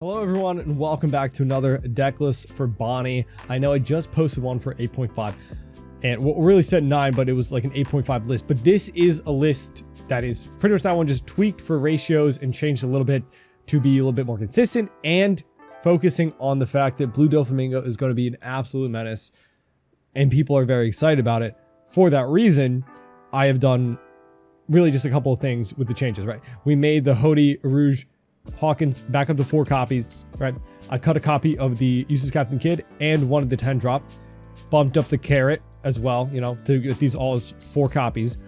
Hello everyone and welcome back to another deck list for Bonney. I know I just posted one for 8.5 and well, really said 9, but it was like an 8.5 list. But this is a list that is pretty much that one just tweaked for ratios and changed a little bit to be a little bit more consistent and focusing on the fact that Blue Doflamingo is going to be an absolute menace and people are very excited about it. For that reason, I have done really just a couple of things with the changes, right? We made the Hody Rouge Hawkins back up to 4 copies, right? I cut a copy of the Useless Captain Kid and one of the 10 drop, bumped up the Carrot as well, you know, to get these all as 4 copies.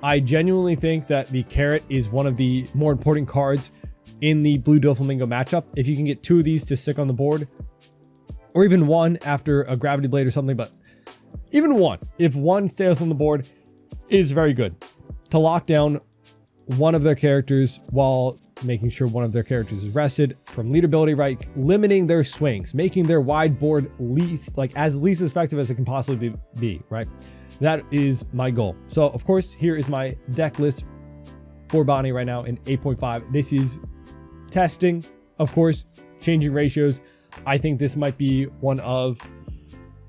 I genuinely think that the Carrot is one of the more important cards in the Blue Doflamingo matchup. If you can get 2 of these to stick on the board, or even 1 after a Gravity Blade or something, but even 1, if 1 stays on the board, is very good to lock down one of their characters while making sure one of their characters is rested from lead ability, right? Limiting their swings, making their wide board as least effective as it can possibly be, right? That is my goal. So of course, here is my deck list for Bonney right now in 8.5. This is testing, of course, changing ratios. I think this might be one of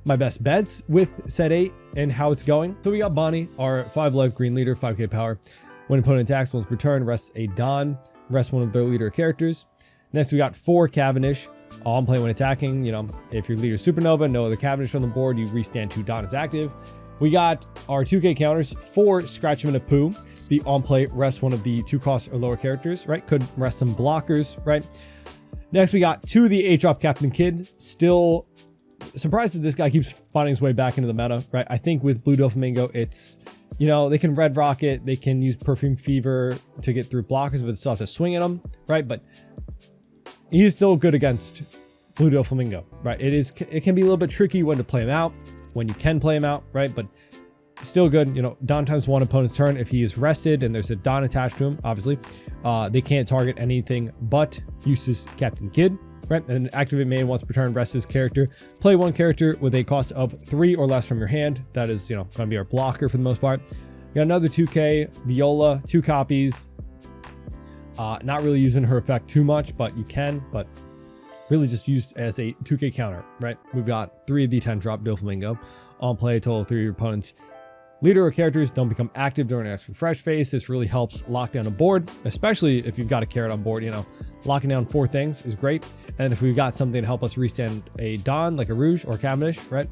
my best bets with set 8 and how it's going. So we got Bonney, our 5 life green leader, 5k power. When opponent attacks once per turn, rests a Don, rest one of their leader characters. Next, we got 4 Cavendish. On play when attacking, you know, if your leader Supernova, no other Cavendish on the board, you restand 2 Don as active. We got our 2k counters, 4 Scratchman of Pooh. The on play rest one of the 2 cost or lower characters, right? Could rest some blockers, right? Next, we got 2 of the 8-drop Captain Kid. Still surprised that this guy keeps finding his way back into the meta, right? I think with Blue Doflamingo, it's, you know, they can Red Rocket, they can use Perfume Fever to get through blockers, but still have to swing at them, right? But he's still good against Blue Doflamingo, right? It can be a little bit tricky when to play him out, when you can play him out, right? But still good, you know, Don times 1 opponent's turn. If he is rested and there's a Don attached to him, obviously, they can't target anything but Useless Captain Kid, right? And activate main once per turn, rest his character. Play 1 character with a cost of 3 or less from your hand. That is, you know, going to be our blocker for the most part. You got another 2k Viola, 2 copies. Not really using her effect too much, but you can, but really just used as a 2k counter, right? We've got 3 of the 10 drop Doflamingo. On play, a total of 3 of your opponent's leader or characters don't become active during an extra refresh phase. This really helps lock down a board, especially if you've got a Carrot on board. You know, locking down 4 things is great. And if we've got something to help us restand a Don, like a Rouge or Cavendish, right,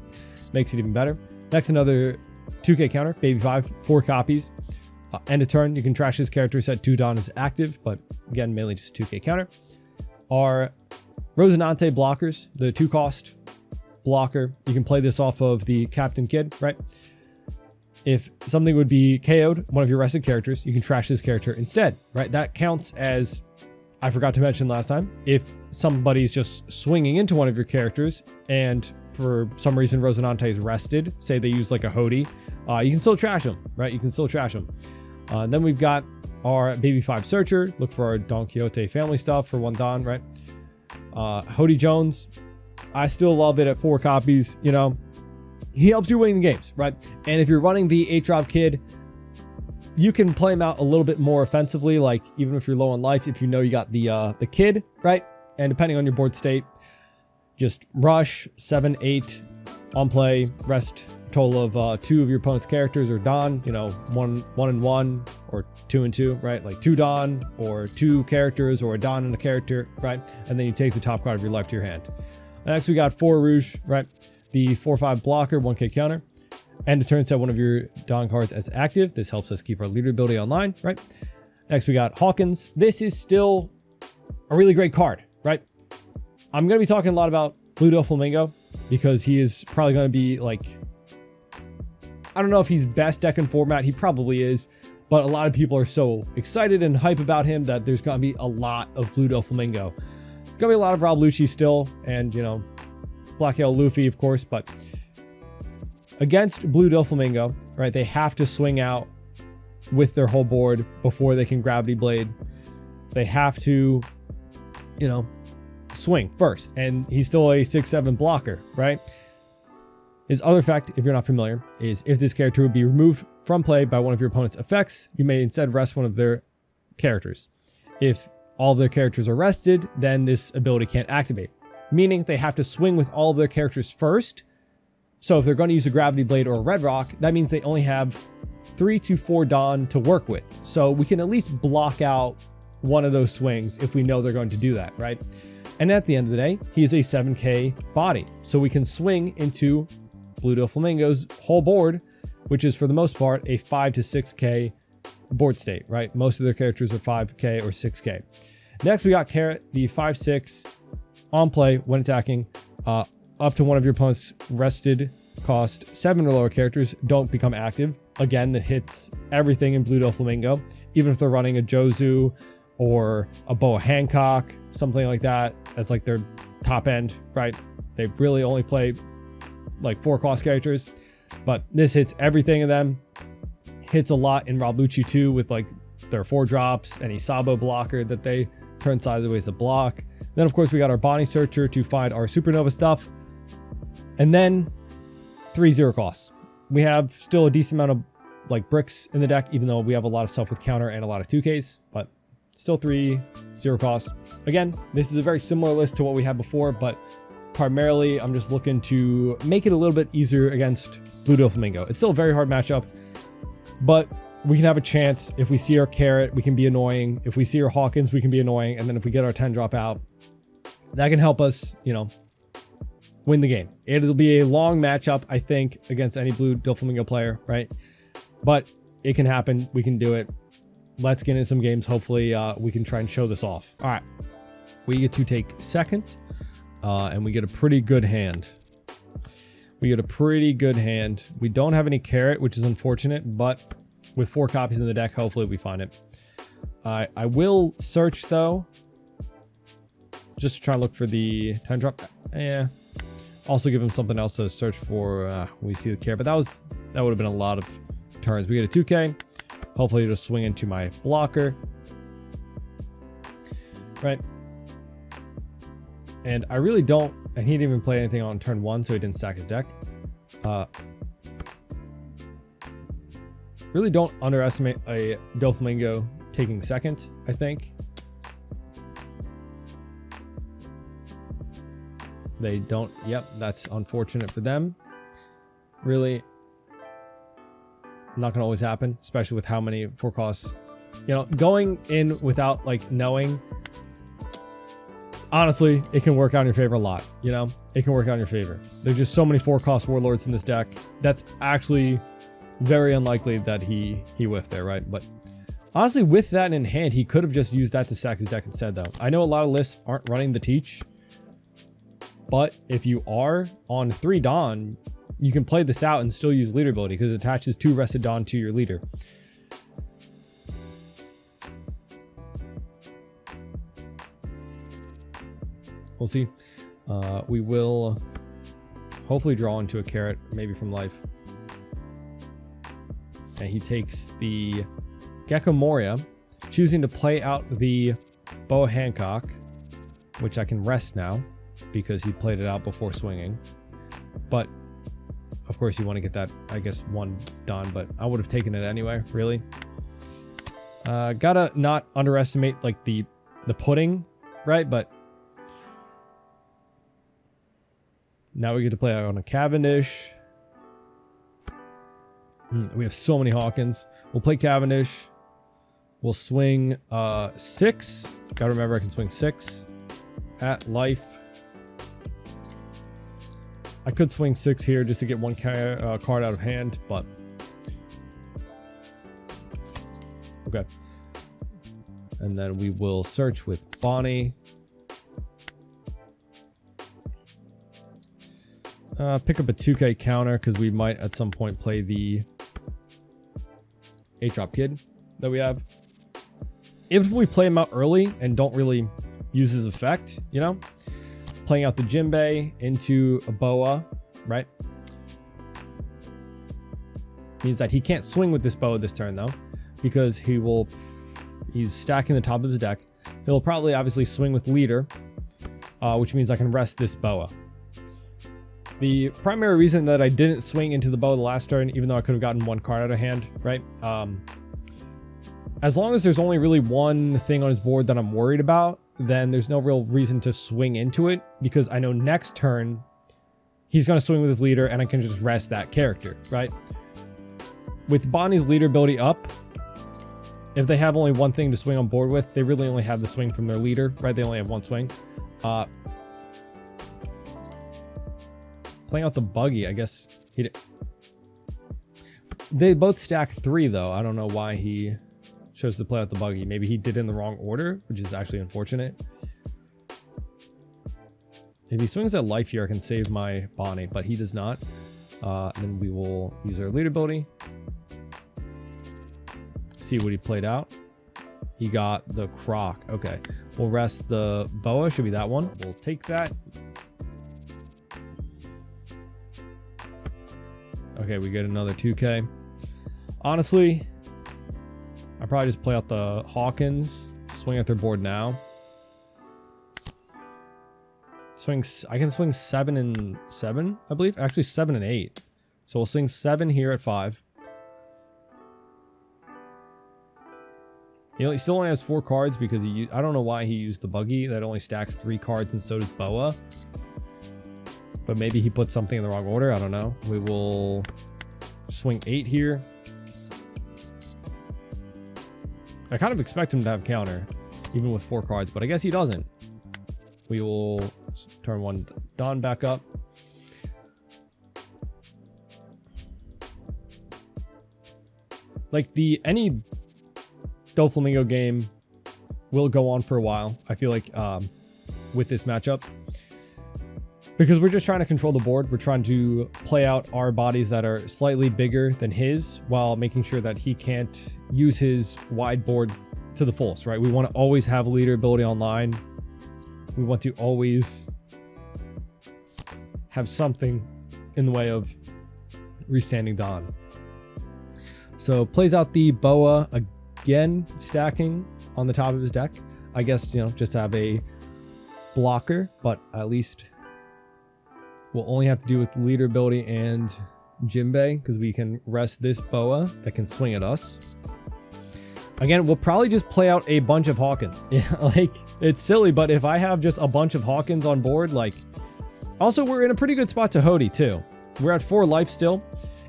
makes it even better. Next, another 2k counter, Baby 5, 4 copies. End of turn, you can trash this character, set 2 Don as active, but again, mainly just 2k counter. Our Rosinante blockers, the 2 cost blocker. You can play this off of the Captain Kid, right? If something would be KO'd, one of your rested characters, you can trash this character instead, right? That counts as, I forgot to mention last time, if somebody's just swinging into one of your characters and for some reason Rosinante is rested, say they use like a Hody, you can still trash them, right? You can still trash them. Then we've got our Baby 5 Searcher. Look for our Don Quixote family stuff for 1 Don, right? Hody Jones, I still love it at 4 copies, you know. He helps you win the games, right? And if you're running the 8-drop Kid, you can play him out a little bit more offensively, like even if you're low on life, if you know you got the Kid, right? And depending on your board state, just rush 7, 8 on play, rest total of 2 of your opponent's characters or Don, you know, 1 and 1 or 2 and 2, right? Like 2 Don or 2 characters or a Don and a character, right? And then you take the top card of your life to your hand. Next, we got 4 Rouge, right? The 4/5 blocker, 1k counter. And to turn set one of your Don cards as active. This helps us keep our leader ability online, right? Next, we got Hawkins. This is still a really great card, right? I'm going to be talking a lot about Blue Doflamingo because he is probably going to be like, I don't know if he's best deck in format. He probably is, but a lot of people are so excited and hype about him that there's going to be a lot of Blue Doflamingo. There's going to be a lot of Rob Lucci still, and, you know, Black Hale Luffy, of course, but against Blue Doflamingo, right, they have to swing out with their whole board before they can Gravity Blade. They have to, you know, swing first, and he's still a 6/7 blocker, right? His other effect, if you're not familiar, is if this character would be removed from play by one of your opponent's effects, you may instead rest one of their characters. If all of their characters are rested, then this ability can't activate. Meaning they have to swing with all of their characters first. So if they're going to use a Gravity Blade or a Red Rock, that means they only have 3 to 4 Dawn to work with. So we can at least block out one of those swings if we know they're going to do that, right? And at the end of the day, he is a 7k body. So we can swing into Blue Doflamingo's whole board, which is for the most part a 5 to 6k board state, right? Most of their characters are 5k or 6k. Next, we got Carrot, the 5/6 on play when attacking, up to one of your opponent's rested cost 7 or lower characters don't become active. Again, that hits everything in Blue Doflamingo, even if they're running a Jozu or a Boa Hancock, something like that, as like their top end, right? They really only play like 4 cost characters, but this hits everything of them. Hits a lot in Rob Lucci too, with like their 4 drops, any Sabo blocker that they turn sideways to block. Then of course we got our Bonney Searcher to find our Supernova stuff, and then 3 0 costs. We have still a decent amount of like bricks in the deck, even though we have a lot of stuff with counter and a lot of 2Ks, but still 3 0 costs. Again, this is a very similar list to what we had before, but primarily I'm just looking to make it a little bit easier against Blue Doflamingo. It's still a very hard matchup, but we can have a chance. If we see our Carrot, we can be annoying. If we see our Hawkins, we can be annoying. And then if we get our 10 drop out, that can help us, you know, win the game. It'll be a long matchup, I think, against any Blue Doflamingo player, right? But it can happen. We can do it. Let's get into some games. Hopefully we can try and show this off. All right. We get to take second, and we get a pretty good hand. We don't have any Carrot, which is unfortunate, but with 4 copies in the deck, hopefully we find it. I will search, though, just to try and look for the 10 drop. Yeah. Also give him something else to search for when we see the Carrot, but that would have been a lot of turns. We get a 2K. Hopefully it'll swing into my blocker. Right. And I really don't, and he didn't even play anything on turn 1, so he didn't stack his deck. Really don't underestimate a Doflamingo taking second, I think. They don't, yep, that's unfortunate for them. Really not gonna always happen, especially with how many 4 costs. You know, going in without like knowing, honestly, it can work out in your favor a lot. You know, it can work out in your favor. There's just so many 4 cost warlords in this deck. That's actually very unlikely that he whiffed there, right? But honestly, with that in hand, he could have just used that to stack his deck instead, though. I know a lot of lists aren't running the Teach, but if you are on 3 Dawn, you can play this out and still use leader ability because it attaches 2 rested Dawn to your leader. We'll see. We will hopefully draw into a Carrot, maybe from life. And he takes the Gecko Moria, choosing to play out the Boa Hancock, which I can rest now because he played it out before swinging. But of course you want to get that, I guess, 1 done, but I would have taken it anyway, really. Gotta not underestimate like the pudding, right? But now we get to play out on a Cavendish. We have so many Hawkins. We'll play Cavendish. We'll swing 6. Gotta remember I can swing 6 at life. I could swing 6 here just to get 1 card out of hand, but okay. And then we will search with Bonney. Pick up a 2K counter because we might at some point play the 8-drop kid that we have. If we play him out early and don't really use his effect, you know, playing out the Jinbei into a Boa, right? Means that he can't swing with this Boa this turn though, because he's stacking the top of his deck. He'll probably obviously swing with leader, which means I can rest this Boa. The primary reason that I didn't swing into the Boa the last turn, even though I could have gotten 1 card out of hand, right? As long as there's only really one thing on his board that I'm worried about, then there's no real reason to swing into it, because I know next turn he's going to swing with his leader and I can just rest that character, right? With Bonney's leader ability up, if they have only one thing to swing on board with, they really only have the swing from their leader, right? They only have one swing. Playing out the buggy, I guess he did. They both stack 3 though. I don't know why he chose to play out the buggy. Maybe he did it in the wrong order, which is actually unfortunate. If he swings that life here, I can save my Bonney, but he does not. Then we will use our leader ability. See what he played out. He got the croc. Okay, we'll rest the boa. Should be that one. We'll take that. Okay, we get another 2K. Honestly, I probably just play out the Hawkins, swing at their board now. I can swing 7 and 7, I believe. Actually, 7 and 8. So we'll swing 7 here at 5. He still only has 4 cards because I don't know why he used the buggy. That only stacks 3 cards, and so does boa. But maybe he put something in the wrong order. I don't know. We will swing 8 here. I kind of expect him to have counter, even with 4 cards, but I guess he doesn't. We will turn 1 Don back up. Like any Doflamingo game will go on for a while, I feel like, with this matchup. Because we're just trying to control the board. We're trying to play out our bodies that are slightly bigger than his while making sure that he can't use his wide board to the fullest, right? We want to always have a leader ability online. We want to always have something in the way of restanding Don. So plays out the boa again, stacking on the top of his deck. I guess, just have a blocker, but at least we'll only have to do with leader ability and Jinbei, because we can rest this boa that can swing at us. Again, we'll probably just play out a bunch of Hawkins. Yeah, like, it's silly, but if I have just a bunch of Hawkins on board, like... Also, we're in a pretty good spot to Hody, too. We're at 4 life still.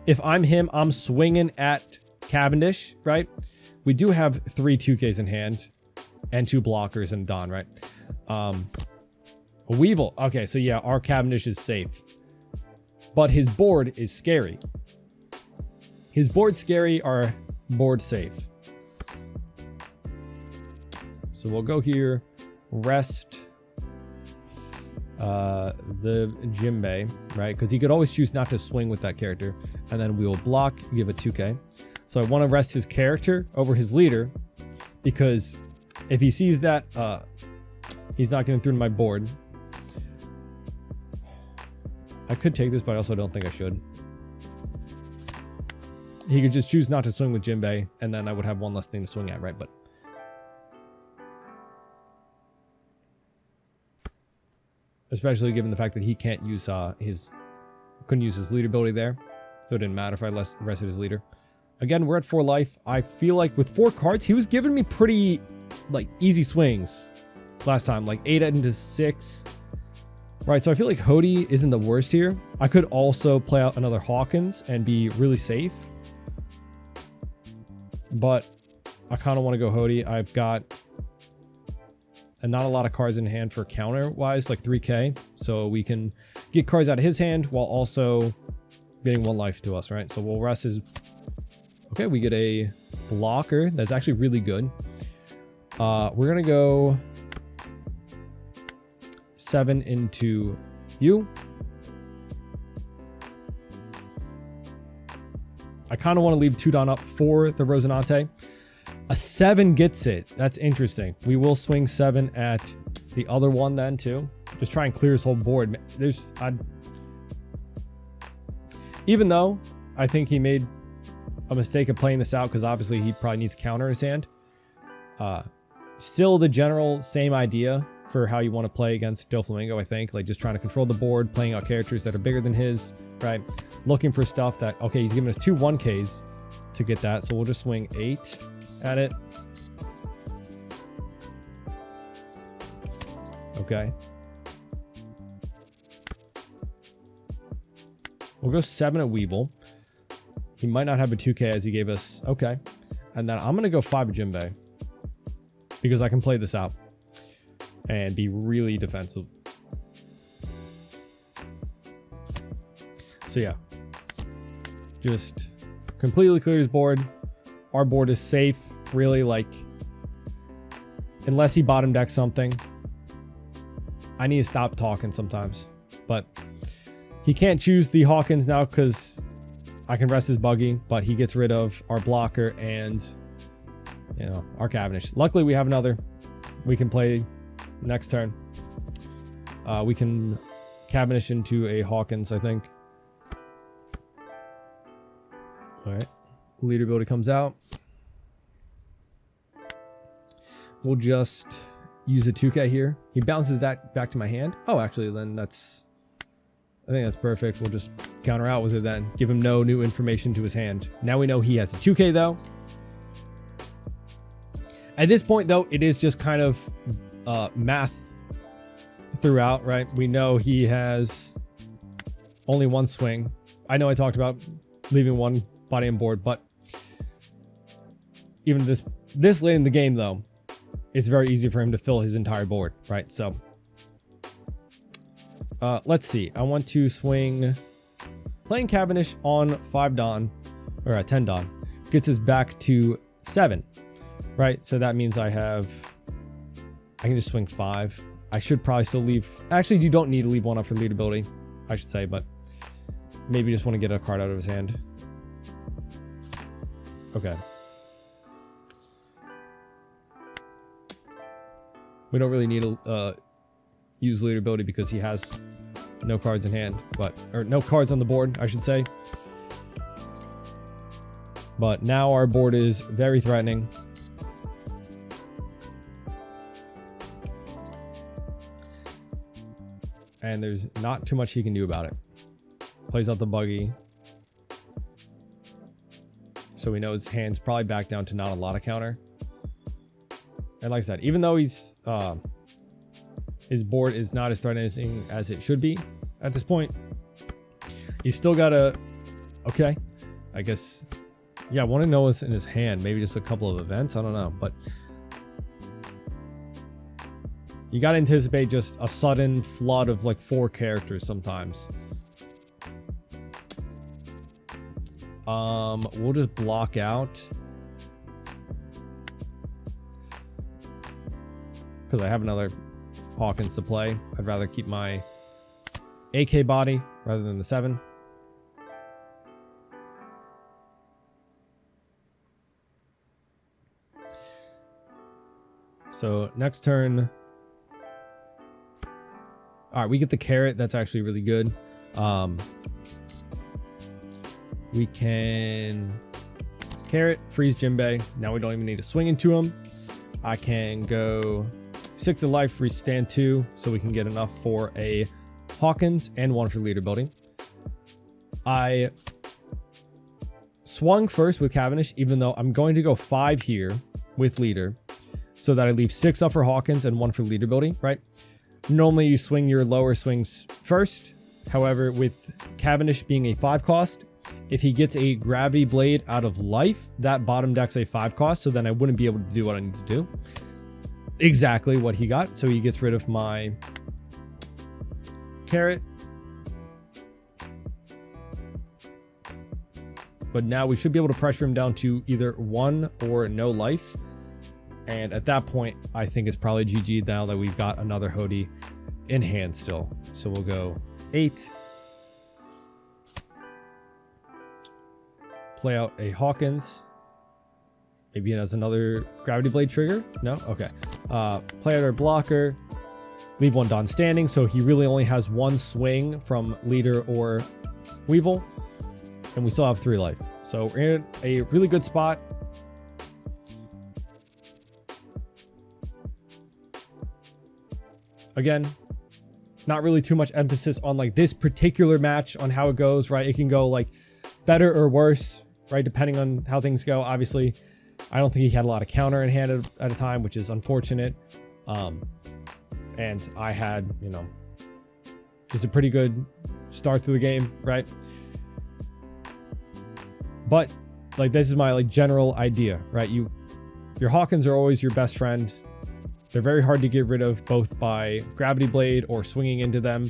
If I'm him, I'm swinging at Cavendish, right? We do have 3 2Ks in hand and 2 blockers and Don, right? A Weevil. Okay, so yeah, our Cavendish is safe. But his board is scary. His board's scary, our board safe. So we'll go here, rest the Jinbei, right? Because he could always choose not to swing with that character. And then we will block, give a 2K. So I want to rest his character over his leader, because if he sees that, he's not getting through to my board. I could take this, but I also don't think I should. He could just choose not to swing with Jinbei, and then I would have one less thing to swing at, right? But especially given the fact that he can't use couldn't use his leader ability there, so it didn't matter if I rested his leader. Again, we're at 4 life. I feel like with 4 cards, he was giving me pretty easy swings last time, like 8 into 6. Right, so I feel like Hody isn't the worst here. I could also play out another Hawkins and be really safe, but I kind of want to go Hody. I've got not a lot of cards in hand for counter wise, like 3K, so we can get cards out of his hand while also getting 1 life to us, right? So we'll rest his... Okay, we get a blocker that's actually really good. We're gonna go 7 into you. I kind of want to leave 2 Don up for the Rosinante. A 7 gets it. That's interesting. We will swing 7 at the other one then too. Just try and clear his whole board. Even though I think he made a mistake of playing this out, because obviously he probably needs counter in his hand. Still the general same idea for how you want to play against Doflamingo, I think. Like, just trying to control the board, playing out characters that are bigger than his, right? Looking for stuff that, okay, he's giving us 2 1Ks to get that, so we'll just swing 8 at it. Okay. We'll go 7 at Weeble. He might not have a 2K as he gave us. Okay. And then I'm going to go 5 at Jinbei. Because I can play this out. And be really defensive. So yeah. Just completely cleared his board. Our board is safe. Really, like, unless he bottom decks something. I need to stop talking sometimes. But he can't choose the Hawkins now because I can rest his buggy. But he gets rid of our blocker and, you know, our Cavendish. Luckily, we have another. We can play next turn. We can Cavendish into a Hawkins, I think. All right. Leader ability comes out. We'll just use a 2K here. He bounces that back to my hand. Oh, actually, then that's... I think that's perfect. We'll just counter out with it then. Give him no new information to his hand. Now we know he has a 2K, though. At this point, though, it is just kind of math throughout, right? We know he has only one swing. I know I talked about leaving one body on board, but even this late in the game, though, it's very easy for him to fill his entire board, right? So let's see. I want to swing playing Cavendish on 5 Don or 10 Don gets us back to 7, right? So that means I can just swing 5. I should probably still leave. Actually, you don't need to leave one up for lead ability, I should say, but maybe just want to get a card out of his hand. Okay. We don't really need to use leader ability because he has no cards in hand, or no cards on the board, I should say. But now our board is very threatening. And there's not too much he can do about it. Plays out the buggy. So we know his hand's probably back down to not a lot of counter. And like I said, even though he's his board is not as threatening as it should be at this point, you still gotta, okay, I guess, yeah, I want to know what's in his hand. Maybe just a couple of events, I don't know, but you gotta anticipate just a sudden flood of like 4 characters sometimes. We'll just block out because I have another Hawkins to play. I'd rather keep my AK body rather than the 7. So next turn, all right, we get the carrot. That's actually really good. We can carrot, freeze Jinbei. Now we don't even need to swing into him. I can go 6 of life, freeze stand 2, so we can get enough for a Hawkins and 1 for leader building. I swung first with Cavendish, even though I'm going to go 5 here with leader, so that I leave 6 up for Hawkins and 1 for leader building, right? Normally you swing your lower swings first. However, with Cavendish being a 5 cost, if he gets a gravity blade out of life, that bottom deck's a 5 cost, so then I wouldn't be able to do what I need to do. Exactly what he got. So he gets rid of my carrot. But now we should be able to pressure him down to either 1 or no life. And at that point, I think it's probably GG now that we've got another Hody in hand still. So we'll go 8. Play out a Hawkins. Maybe it has another gravity blade trigger. No? Okay. Play out our blocker. Leave 1 Don standing. So he really only has 1 swing from leader or Weevil. And we still have 3 life. So we're in a really good spot. Again, not really too much emphasis on like this particular match on how it goes, right? It can go like better or worse, right? Depending on how things go. Obviously, I don't think he had a lot of counter in hand at a time, which is unfortunate. And I had, you know, just a pretty good start to the game, right? But like, this is my like general idea, right? Your Hawkins are always your best friend. They're very hard to get rid of, both by gravity blade or swinging into them.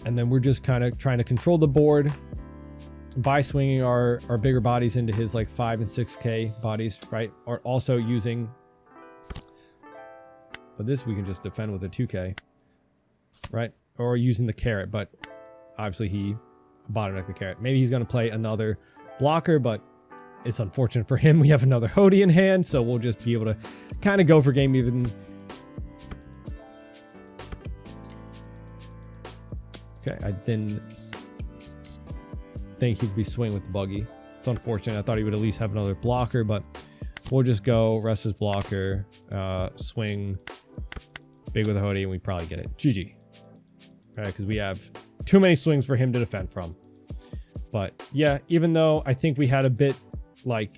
And then we're just kind of trying to control the board by swinging our bigger bodies into his like 5 and 6k bodies, right? Or also using, but this we can just defend with a 2k, right? Or using the carrot, but obviously he bottlenecked the carrot. Maybe he's going to play another blocker, but it's unfortunate for him. We have another Hody in hand, so we'll just be able to kind of go for game even. Okay, I didn't think he'd be swinging with the buggy. It's unfortunate. I thought he would at least have another blocker, but we'll just go rest his blocker, swing big with a Hody, and we probably get it. GG. All right, because we have too many swings for him to defend from. But yeah, even though I think we had a bit like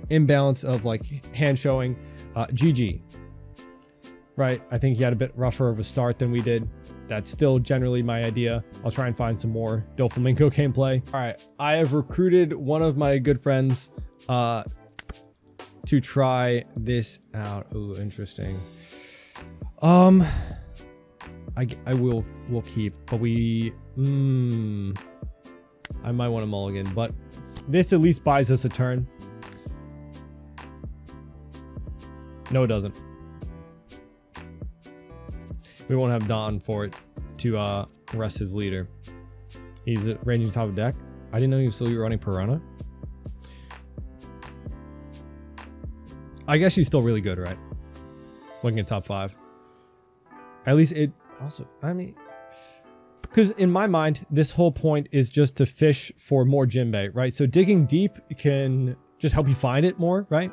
imbalance of like hand showing, GG. Right, I think he had a bit rougher of a start than we did. That's still generally my idea. I'll try and find some more Doflamingo gameplay. All right, I have recruited one of my good friends to try this out. Ooh, interesting. I will keep, but I might want to mulligan, but this at least buys us a turn. No, it doesn't. We won't have Don for it to rest his leader. He's ranging top of deck. I didn't know he was still running Piranha. I guess she's still really good, right? Looking at top 5. At least it also, I mean, because in my mind, this whole point is just to fish for more Jinbei, right? So digging deep can just help you find it more, right?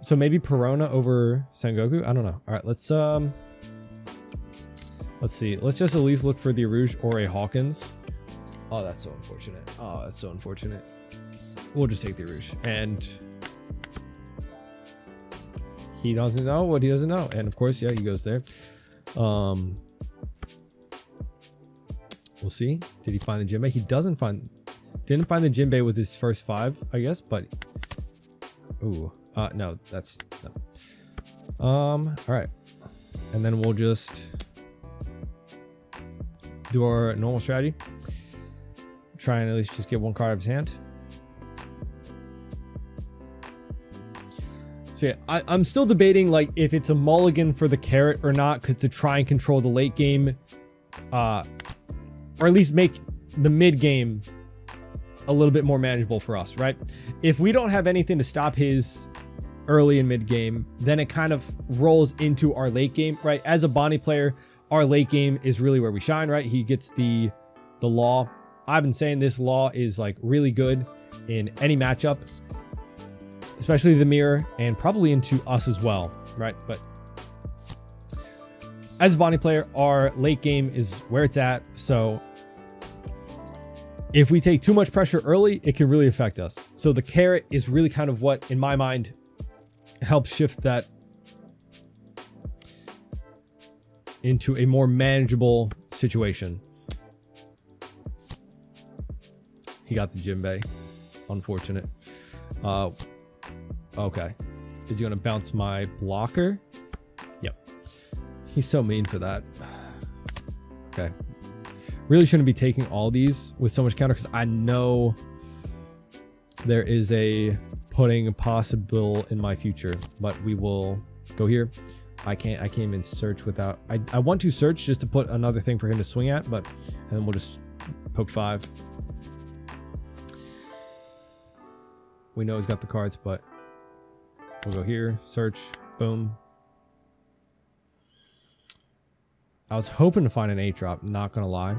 So maybe Piranha over Sengoku. I don't know. All right, let's see. Let's just at least look for the Arouge or a Hawkins. Oh, that's so unfortunate. Oh, that's so unfortunate. We'll just take the Arouge. And he doesn't know what he doesn't know. And of course, yeah, he goes there. We'll see. Did he find the Jinbei? He didn't find the Jinbei with his first 5, I guess, but ooh. No, that's no. All right. And then we'll just do our normal strategy. Try and at least just get one card out of his hand. So yeah, I'm still debating like if it's a mulligan for the carrot or not, because to try and control the late game, or at least make the mid game a little bit more manageable for us, right? If we don't have anything to stop his early and mid game, then it kind of rolls into our late game, right? As a Bonney player, our late game is really where we shine, right? He gets the law. I've been saying this law is like really good in any matchup, especially the mirror, and probably into us as well, right? But as a Bonney player, our late game is where it's at. So if we take too much pressure early, it can really affect us. So the carrot is really kind of what, in my mind, helps shift that into a more manageable situation. He got the Jinbei. It's unfortunate. Okay. Is he going to bounce my blocker? Yep. He's so mean for that. Okay. Really shouldn't be taking all these with so much counter, because I know there is a pudding possible in my future, but we will go here. I can't even search without, I want to search just to put another thing for him to swing at, but, and then we'll just poke 5. We know he's got the cards, but we'll go here, search, boom. I was hoping to find an 8-drop, not gonna lie.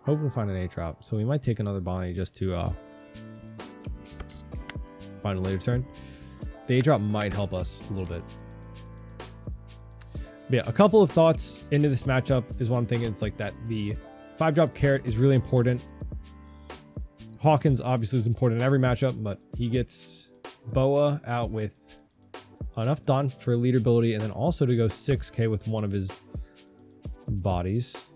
Hoping to find an 8-drop, so we might take another Bonney just to find a later turn. The 8-drop might help us a little bit. But yeah, a couple of thoughts into this matchup is one thing. It's like that the 5-drop carrot is really important. Hawkins obviously is important in every matchup, but he gets Boa out with enough done for leaderability, and then also to go 6k with one of his bodies.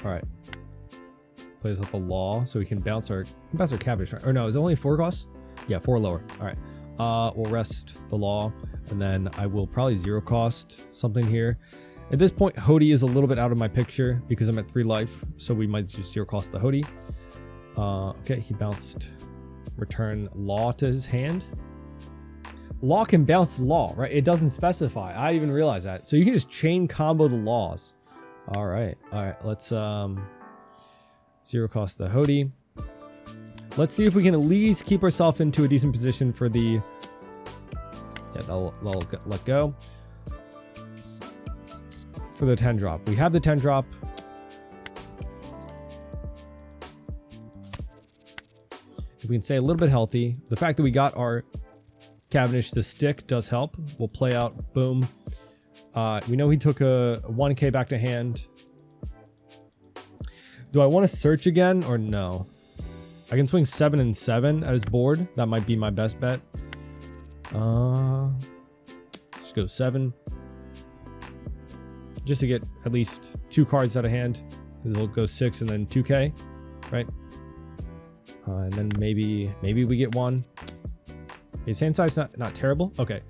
All right. Plays with the law, so we can bounce our cabbage, right? Or no, is it only 4 costs? Yeah, 4 lower. All right. We'll rest the law, and then I will probably 0 cost something here. At this point, Hody is a little bit out of my picture because I'm at 3 life, so we might just 0 cost the Hody. Okay, he bounced return law to his hand. Law can bounce law, right? It doesn't specify. I didn't even realize that. So you can just chain combo the laws. All right. Let's 0 cost the Hody. Let's see if we can at least keep ourselves into a decent position for the. Yeah, they'll let go. For the 10 drop, we have the 10 drop. If we can stay a little bit healthy, the fact that we got our Cavendish to stick does help. We'll play out. Boom. We know he took a 1k back to hand. Do I want to search again or no? I can swing 7 and 7 at his board. That might be my best bet. Just go 7. Just to get at least 2 cards out of hand. Because it'll go 6 and then 2k, right? And then maybe we get 1. His hand size not terrible. Okay.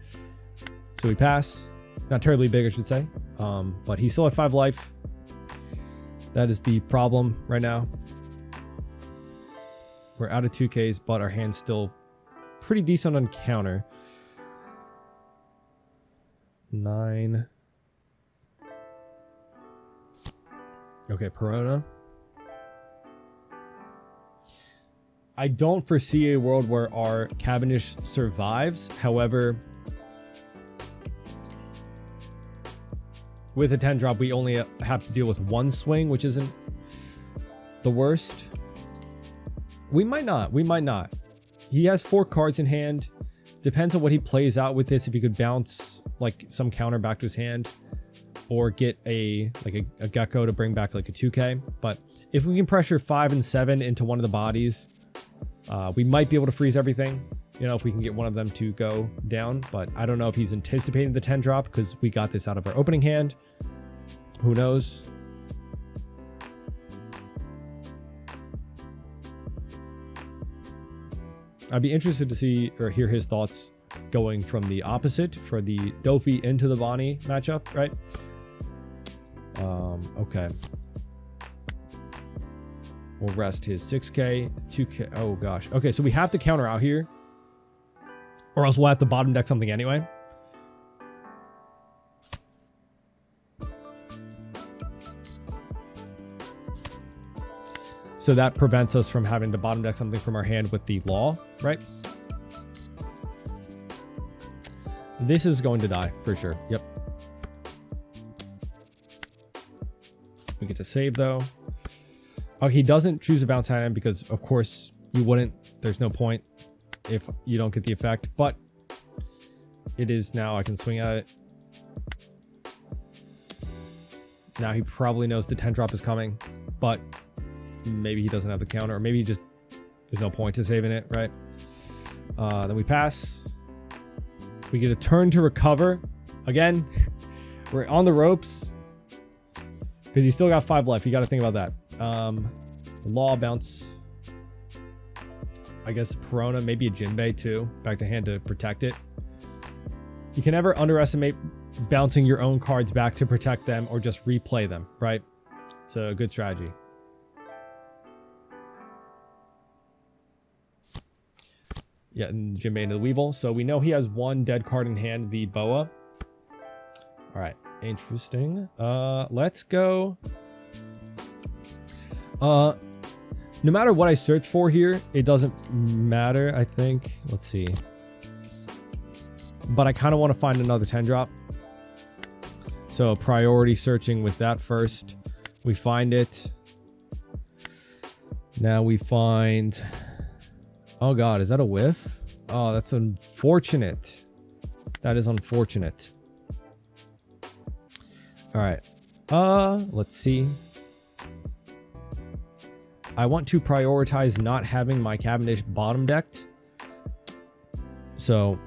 So we pass. Not terribly big, I should say. But he still had 5 life. That is the problem right now. We're out of 2Ks, but our hand's still pretty decent on counter. 9. Okay, Perona. I don't foresee a world where our Cavendish survives. However, with a 10 drop, we only have to deal with 1 swing, which isn't the worst. We might not. He has 4 cards in hand. Depends on what he plays out with this. If he could bounce like some counter back to his hand, or get a gecko to bring back like a 2k. But if we can pressure 5 and 7 into one of the bodies, we might be able to freeze everything. You know, if we can get one of them to go down. But I don't know if he's anticipating the 10 drop because we got this out of our opening hand. Who knows? I'd be interested to see or hear his thoughts going from the opposite for the Doffy into the Bonney matchup, right? Okay. We'll rest his 6k, 2k. Oh gosh. Okay, so we have to counter out here, or else we'll have to bottom deck something anyway. So that prevents us from having to bottom deck something from our hand with the law, right? This is going to die for sure. Yep. We get to save though. Oh, he doesn't choose a bounce hand because of course you wouldn't. There's no point if you don't get the effect, but it is now. I can swing at it. Now he probably knows the 10 drop is coming, but maybe he doesn't have the counter, or maybe he just, there's no point to saving it, right? Then we pass. We get a turn to recover. Again, we're on the ropes because he's still got 5 left. You got to think about that. Law bounce. I guess Perona, maybe a Jinbei too. Back to hand to protect it. You can never underestimate bouncing your own cards back to protect them or just replay them, right? It's a good strategy. Yeah, and Jinbei into the Weevil. So we know he has 1 dead card in hand, the Boa. All right, interesting. Let's go. No matter what I search for here, it doesn't matter, I think. Let's see. But I kind of want to find another 10 drop. So priority searching with that first. We find it. Now we find... Oh god, is that a whiff? Oh, that's unfortunate. That is unfortunate. All right. Let's see. I want to prioritize not having my Cavendish bottom decked. So,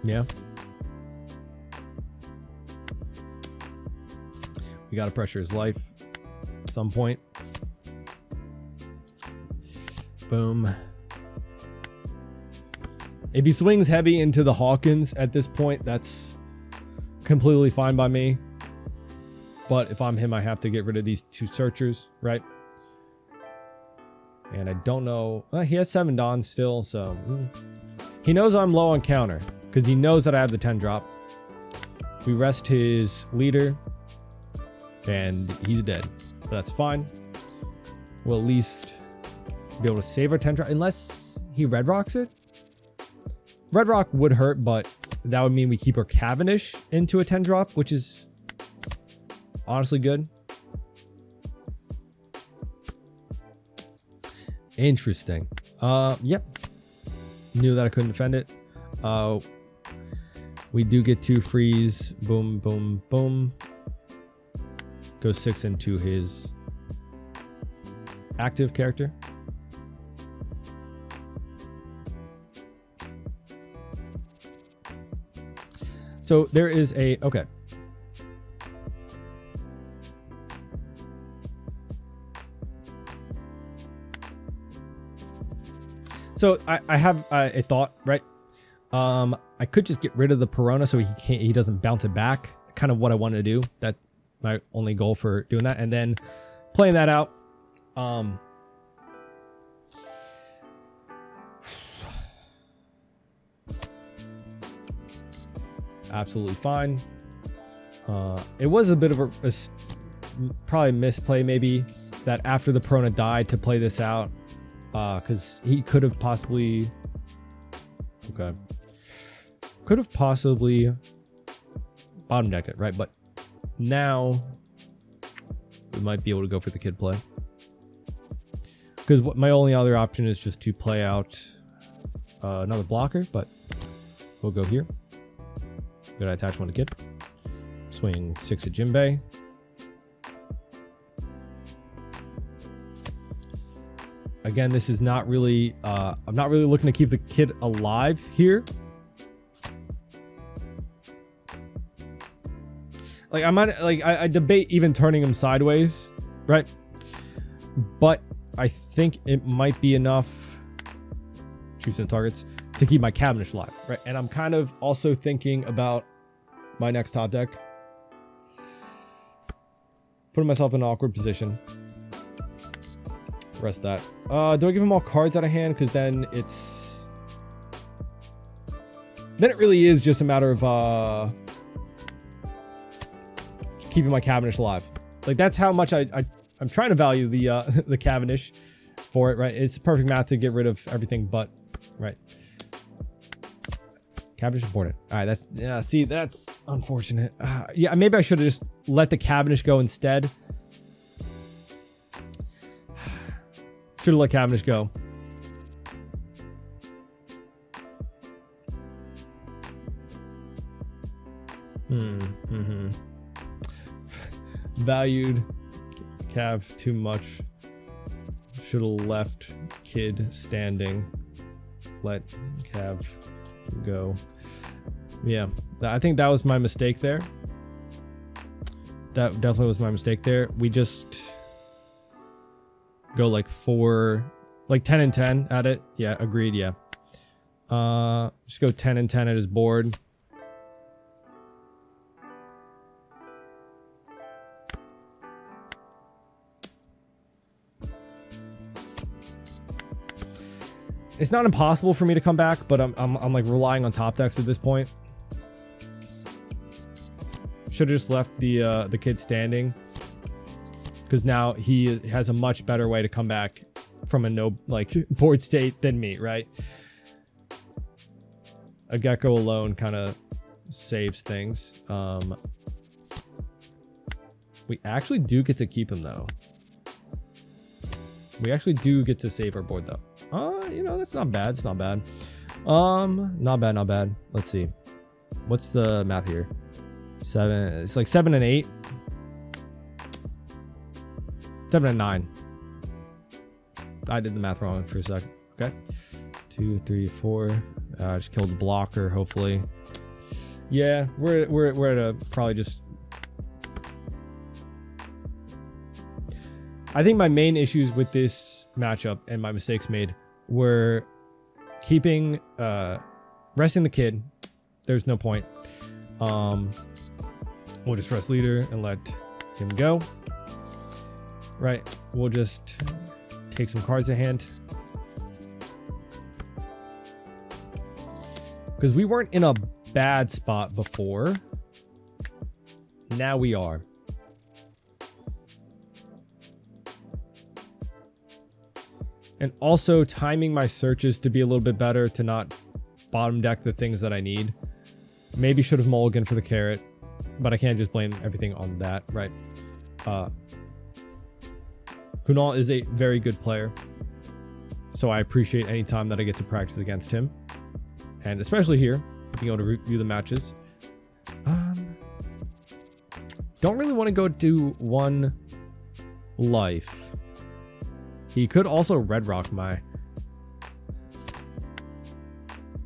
yeah. We got to pressure his life at some point. Boom. If he swings heavy into the Hawkins at this point, that's completely fine by me. But if I'm him, I have to get rid of these two searchers, right? And I don't know. He has 7 Dons still, so he knows I'm low on counter because he knows that I have the 10 drop. We rest his leader, and he's dead. But that's fine. We'll at least be able to save our 10 drop unless he red rocks it. Red rock would hurt, but that would mean we keep our Cavendish into a 10 drop, which is honestly good. Interesting. Yep. Knew that I couldn't defend it. We do get 2 freeze. Boom, boom, boom. Goes 6 into his active character. So there is a... Okay. So I have a thought, right? I could just get rid of the Perona so he doesn't bounce it back. Kind of what I wanted to do. That's my only goal for doing that. And then playing that out. Absolutely fine. It was a bit of a probably misplay maybe that after the Perona died to play this out. Because he could have possibly... Okay. Could have possibly bottom decked it, right? But now we might be able to go for the kid play. Because my only other option is just to play out another blocker, but we'll go here. Gonna attach one to kid. Swing 6 at Jinbei. Again, this is not really, I'm not really looking to keep the kid alive here. Like I debate even turning him sideways, right? But I think it might be enough, choosing targets, to keep my Cavendish alive, right? And I'm kind of also thinking about my next top deck. Putting myself in an awkward position. Rest that. Do I give him all cards out of hand? Because then it's... Then it really is just a matter of keeping my Cavendish alive. Like, that's how much I'm trying to value the the Cavendish for it, right? It's perfect math to get rid of everything but, right? Cavendish important. All right, that's... Yeah, see, that's unfortunate. Yeah, maybe I should have just let the Cavendish go instead. Should have let Cavendish go. Valued Cav too much. Should have left kid standing. Let Cav go. Yeah, I think that was my mistake there. That definitely was my mistake there. We just go like 10 and 10 at it. Yeah, agreed. Yeah. Just go 10 and 10 at his board. It's not impossible for me to come back, but I'm like relying on top decks at this point. Should have just left the kid standing, because now he has a much better way to come back from a no board state than me, right? A Gecko alone kind of saves things. We actually do get to keep him though. We actually do get to save our board though. You know, that's not bad. It's not bad. Not bad, not bad. Let's see. What's the math here? 7. It's like 7 and 8. 7 and 9. I did the math wrong for a second. Okay. 2, 3, 4. I just killed the blocker, hopefully. Yeah, we're at a probably just. I think my main issues with this matchup and my mistakes made were keeping resting the kid. There's no point. We'll just rest leader and let him go. Right. We'll just take some cards in hand. Because we weren't in a bad spot before. Now we are. And also timing my searches to be a little bit better, to not bottom deck the things that I need. Maybe should have mulliganed for the carrot, but I can't just blame everything on that, right? Kunal is a very good player, so I appreciate any time that I get to practice against him, and especially here, being able to review the matches. Don't really want to go to 1 life. He could also red rock my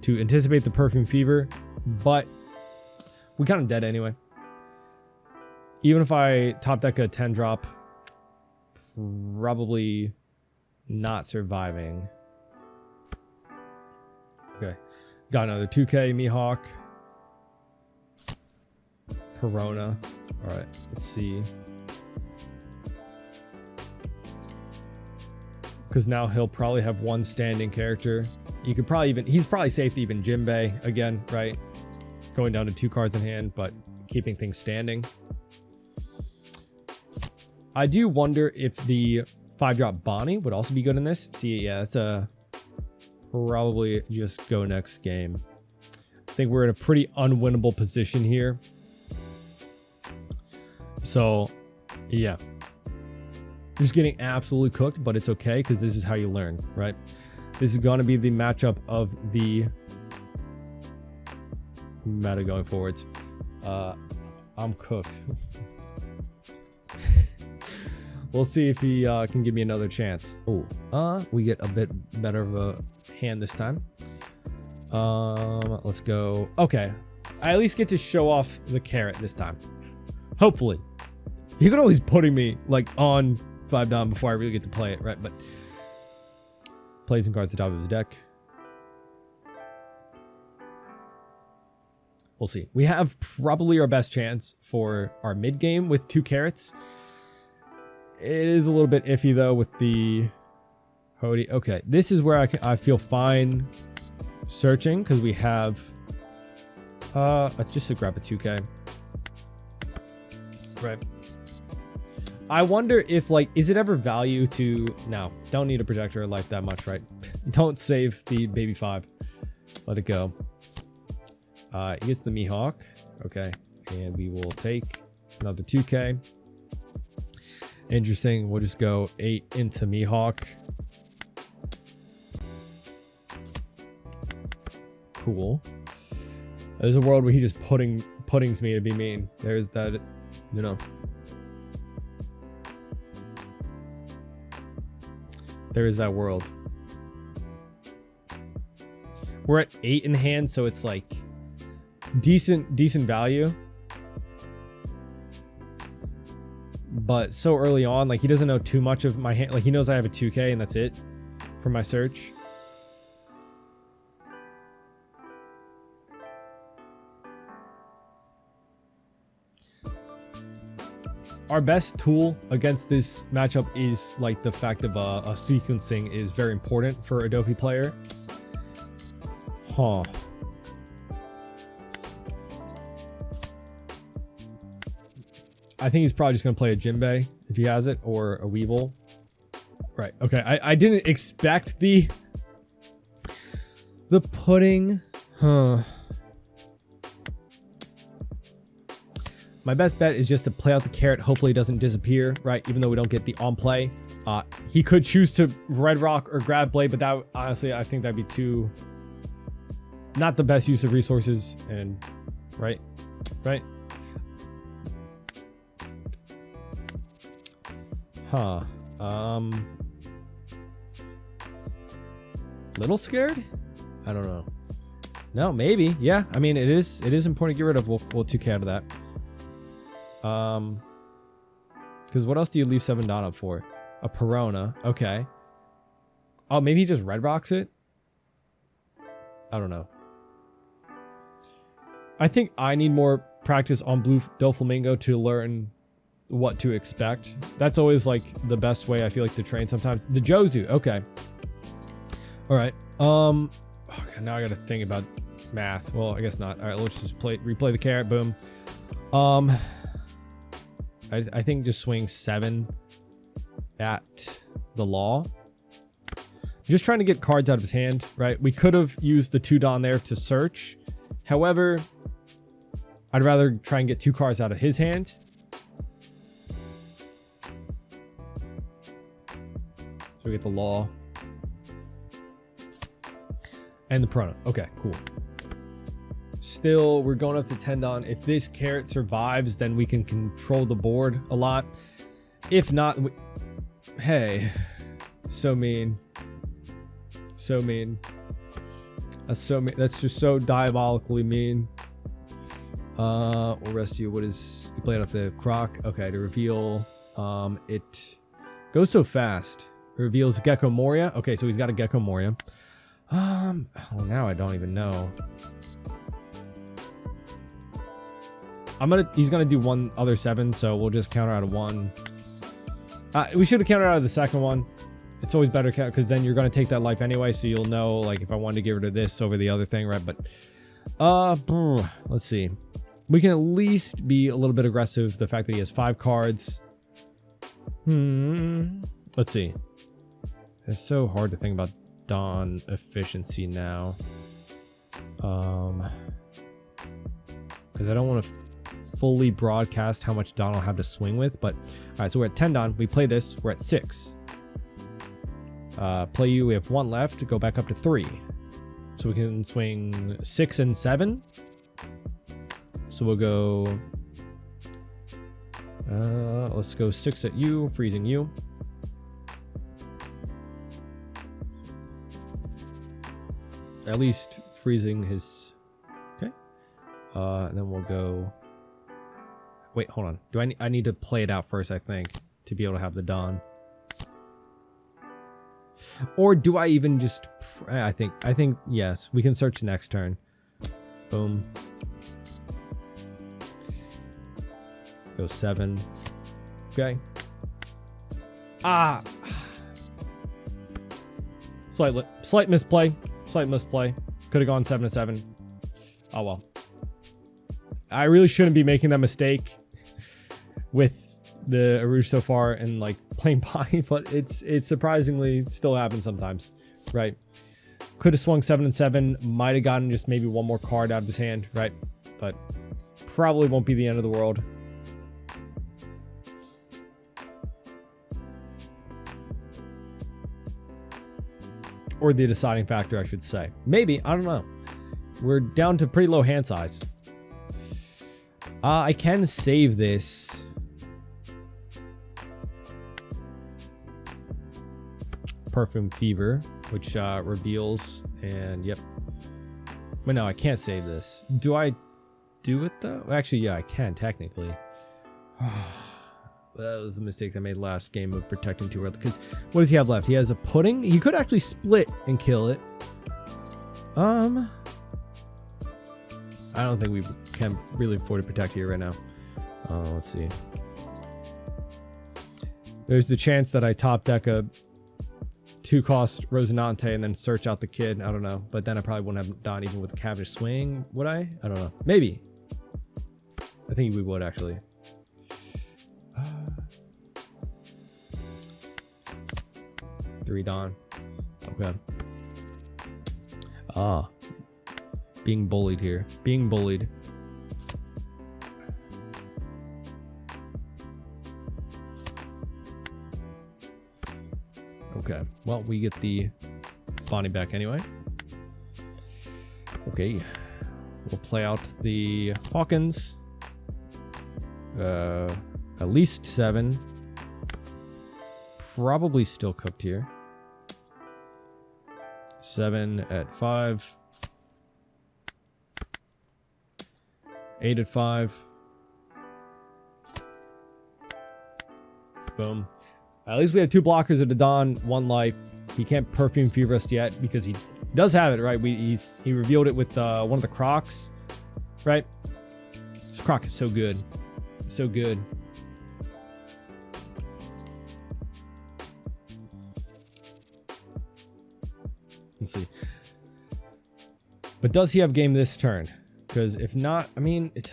to anticipate the perfume fever, but we kind of dead anyway. Even if I top deck a 10 drop, probably not surviving. Okay, got another 2K Mihawk, Corona. All right, let's see. Because now he'll probably have 1 standing character. You could probably even, he's probably safe to even Jinbei again, right? Going down to 2 cards in hand, but keeping things standing. I do wonder if the 5-drop Bonney would also be good in this. See, yeah, that's a probably just go next game. I think we're in a pretty unwinnable position here. So, yeah. Just getting absolutely cooked, but it's okay because this is how you learn, right? This is going to be the matchup of the meta going forwards. I'm cooked. We'll see if he can give me another chance. Oh, we get a bit better of a hand this time. Let's go. Okay, I at least get to show off the carrot this time. Hopefully. You could always putting me like on 5 down before I really get to play it, right? But play some cards at the top of the deck. We'll see. We have probably our best chance for our mid game with 2 carrots. It is a little bit iffy though with the Hody. Okay, this is where I feel fine searching because we have just to grab a 2K. Right. I wonder if, like, is it ever value to... No, don't need a protector of life that much, right? Don't save the baby 5. Let it go. He gets the Mihawk. Okay. And we will take another 2K. Interesting. We'll just go 8 into Mihawk. Cool. There's a world where he just puttings me to be mean. There's that, you know... There is that world. We're at 8 in hand, so it's like decent value. But so early on, like he doesn't know too much of my hand. Like he knows I have a 2K and that's it for my search. Our best tool against this matchup is like the fact of a sequencing is very important for a Doffy player. Huh. I think he's probably just going to play a Jinbei if he has it, or a Weevil. Right. Okay. I didn't expect the pudding. Huh. my best bet is just to play out the carrot. Hopefully it doesn't disappear, right? Even though we don't get the on play. He could choose to red rock or grab blade, but that honestly, I think that'd be too, not the best use of resources. And right. Huh. Little scared? I don't know. No, maybe. Yeah. I mean, it is important to get rid of. We'll 2K out of that. Because what else do you leave 7 Don up for? A Perona. Okay. Oh, maybe he just red rocks it? I don't know. I think I need more practice on Blue Doflamingo to learn what to expect. That's always like the best way I feel like to train sometimes. The Jozu. Okay. All right. Okay, now I got to think about math. Well, I guess not. All right, let's just replay the carrot. Boom. I think just swing 7 at the law. Just trying to get cards out of his hand, right? We could have used the 2 Don there to search. However, I'd rather try and get 2 cards out of his hand. So we get the law. And the Perona. Okay, cool. Still, we're going up to 10 Don. If this carrot survives, then we can control the board a lot. If not, hey, so mean. So mean. That's so mean. That's just so diabolically mean. We'll rest you. What is, you played out the croc? Okay, to reveal. It goes so fast. It reveals Gecko Moria. Okay, so he's got a Gecko Moria. Oh, now I don't even know. He's gonna do one other 7, so we'll just counter out of 1. We should have countered out of the second one. It's always better because then you're gonna take that life anyway, so you'll know like if I wanted to get rid of this over the other thing, right? But let's see. We can at least be a little bit aggressive. The fact that he has 5 cards. Let's see. It's so hard to think about Don efficiency now. Because I don't want to fully broadcast how much Don will have to swing with. But all right, so we're at 10 Don. We play this. We're at 6. Play you. We have 1 left. Go back up to 3. So we can swing 6 and 7. So we'll go. Let's go 6 at you, freezing you. At least freezing his. Okay. And then we'll go. Wait, hold on. I need to play it out first, I think, to be able to have the Don. Or do I even just? I think yes. We can search next turn. Boom. Go 7. Okay. Slight misplay. Slight misplay. Could have gone 7 to 7. Oh well. I really shouldn't be making that mistake with the Arouge so far and like playing Bonney, but it's surprisingly still happens sometimes, right? Could have swung 7 and 7. Might have gotten just maybe 1 more card out of his hand, right? But probably won't be the end of the world. Or the deciding factor, I should say. Maybe, I don't know. We're down to pretty low hand size. I can save this. Perfume Fever, which reveals, and yep. But no, I can't save this. Do I do it though? Actually, yeah, I can technically. That was the mistake I made last game of protecting too early. Because what does he have left? He has a pudding. He could actually split and kill it. I don't think we can really afford to protect here right now. Let's see. There's the chance that I top deck a 2-cost Rosinante and then search out the kid. I don't know. But then I probably wouldn't have Don even with the Cavendish swing. Would I? I don't know. Maybe. I think we would actually. 3 Don. Okay. Being bullied here. Being bullied. Okay, well, we get the Bonney back anyway. Okay, we'll play out the Hawkins. At least 7. Probably still cooked here. 7 at 5. 8 at 5. Boom. At least we have 2 blockers at the Dawn, 1 life. He can't Perfume Fever us yet because he does have it, right? He revealed it with one of the Crocs, right? This Croc is so good. So good. Let's see. But does he have game this turn? Because if not, I mean, it's...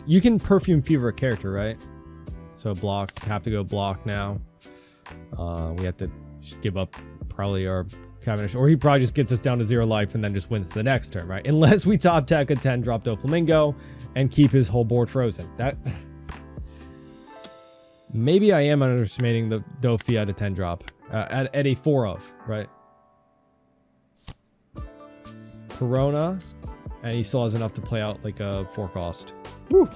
You can Perfume Fever a character, right? So block, have to go block now. We have to just give up probably our Cavendish, or he probably just gets us down to 0 life and then just wins the next turn, right? Unless we top deck a 10 drop Doflamingo and keep his whole board frozen. That maybe I am underestimating the Doffy at a 10 drop at a 4 of, right? Corona, and he still has enough to play out like a 4 cost. Woo.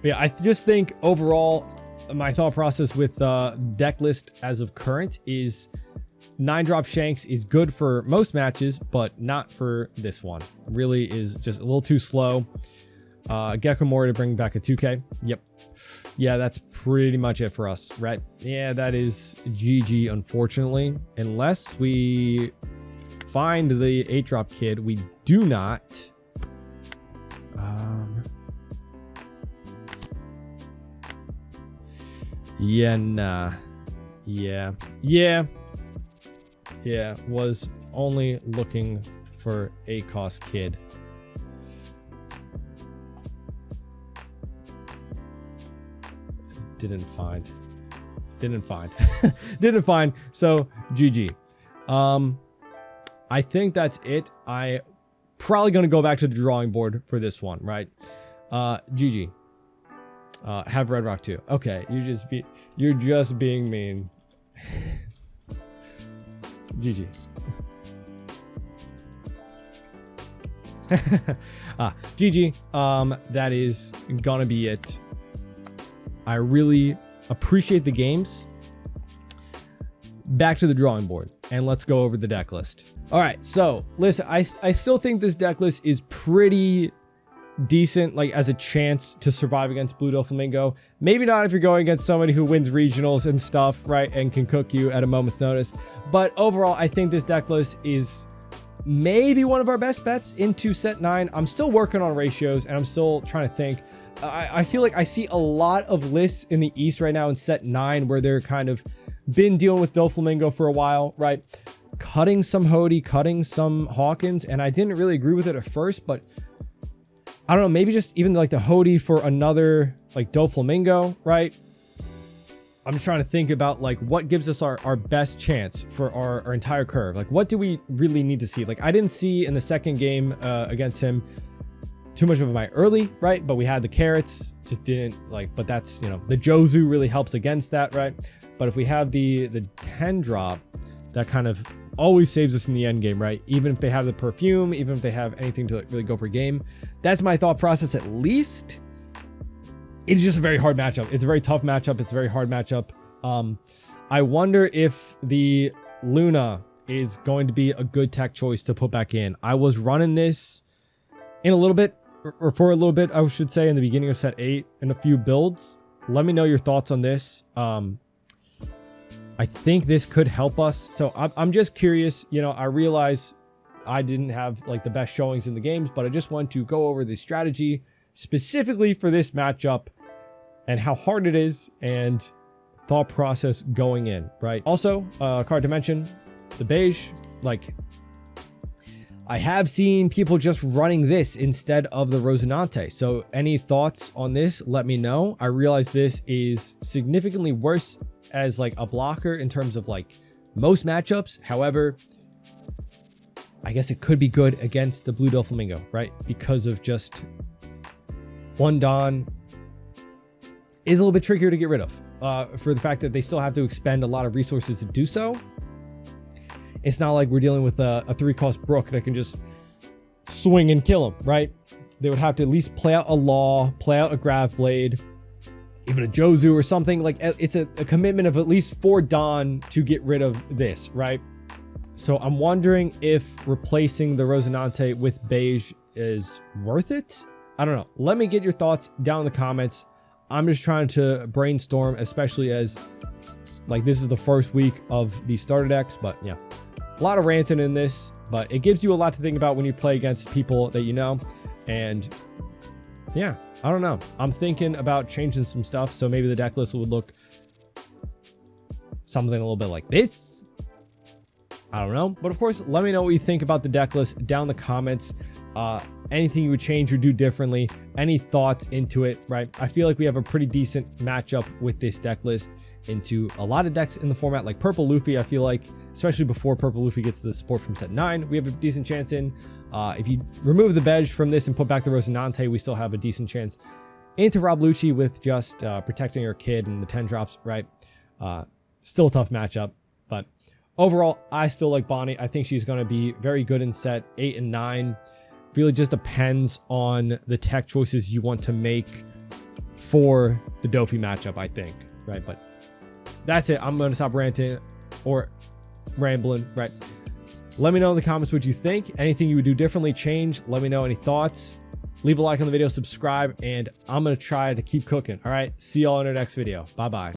Yeah, I just think overall, my thought process with deck list as of current is 9-drop Shanks is good for most matches, but not for this one. Really is just a little too slow. Gecko Mori to bring back a 2K. Yep. Yeah, that's pretty much it for us, right? Yeah, that is GG, unfortunately. Unless we find the 8-drop kid, we do not. Yeah, nah. Yeah. Was only looking for a cost kid. Didn't find. Didn't find. So GG. I think that's it. I probably gonna go back to the drawing board for this one, right? GG. Have Red Rock too. Okay, you're just being mean. GG. GG. That is gonna be it. I really appreciate the games. Back to the drawing board, and let's go over the deck list. All right, so listen, I still think this deck list is pretty decent, like as a chance to survive against Blue Doflamingo. Maybe not if you're going against somebody who wins regionals and stuff, right, and can cook you at a moment's notice. But overall, I think this deck list is maybe one of our best bets into set 9. I'm still working on ratios, and I'm still trying to think. I feel like I see a lot of lists in the East right now in set 9 where they're kind of been dealing with Doflamingo for a while, right? Cutting some Hody, cutting some Hawkins, and I didn't really agree with it at first, but I don't know, maybe just even like the Hody for another like Doflamingo, right? I'm just trying to think about like what gives us our best chance for our entire curve. Like what do we really need to see? Like I didn't see in the second game against him too much of my early, right? But we had the carrots, just didn't like, but that's, you know, the Jozu really helps against that, right? But if we have the 10 drop, that kind of always saves us in the end game, right? Even if they have the perfume, even if they have anything to really go for game. That's my thought process at least. It's just a very hard matchup. It's a very tough matchup. It's a very hard matchup. I wonder if the Luna is going to be a good tech choice to put back in. I was running this in a little bit, or for a little bit, I should say, in the beginning of set 8 in a few builds. Let me know your thoughts on this. I think this could help us. So I'm just curious, you know, I realize I didn't have like the best showings in the games, but I just want to go over the strategy specifically for this matchup and how hard it is and thought process going in, right? Also, card to mention, the beige, like I have seen people just running this instead of the Rosinante. So any thoughts on this? Let me know. I realize this is significantly worse as like a blocker in terms of like most matchups. However, I guess it could be good against the Blue Doflamingo, right? Because of just one Don is a little bit trickier to get rid of for the fact that they still have to expend a lot of resources to do so. It's not like we're dealing with a 3-cost Brook that can just swing and kill him, right? They would have to at least play out a Law, play out a Grav Blade, even a Jozu or something. Like it's a commitment of at least 4 Don to get rid of this, right? So I'm wondering if replacing the Rosinante with Beige is worth it. I don't know. Let me get your thoughts down in the comments. I'm just trying to brainstorm, especially as like this is the first week of the starter decks, but yeah. A lot of ranting in this, but it gives you a lot to think about when you play against people that you know. And yeah, I don't know. I'm thinking about changing some stuff. So maybe the deck list would look something a little bit like this. I don't know. But of course, let me know what you think about the deck list down in the comments. Anything you would change or do differently, any thoughts into it, right? I feel like we have a pretty decent matchup with this deck list into a lot of decks in the format, like Purple Luffy. I feel like, especially before Purple Luffy gets the support from set 9, we have a decent chance in. If you remove the Beige from this and put back the Rosinante, we still have a decent chance into Rob Lucci with just protecting our kid and the 10 drops, right? Still a tough matchup, but overall, I still like Bonney. I think she's going to be very good in set 8 and 9. Really just depends on the tech choices you want to make for the Doffy matchup, I think, right? But that's it. I'm going to stop ranting or rambling, right? Let me know in the comments what you think. Anything you would do differently, change. Let me know any thoughts. Leave a like on the video, subscribe, and I'm going to try to keep cooking. All right. See y'all in our next video. Bye-bye.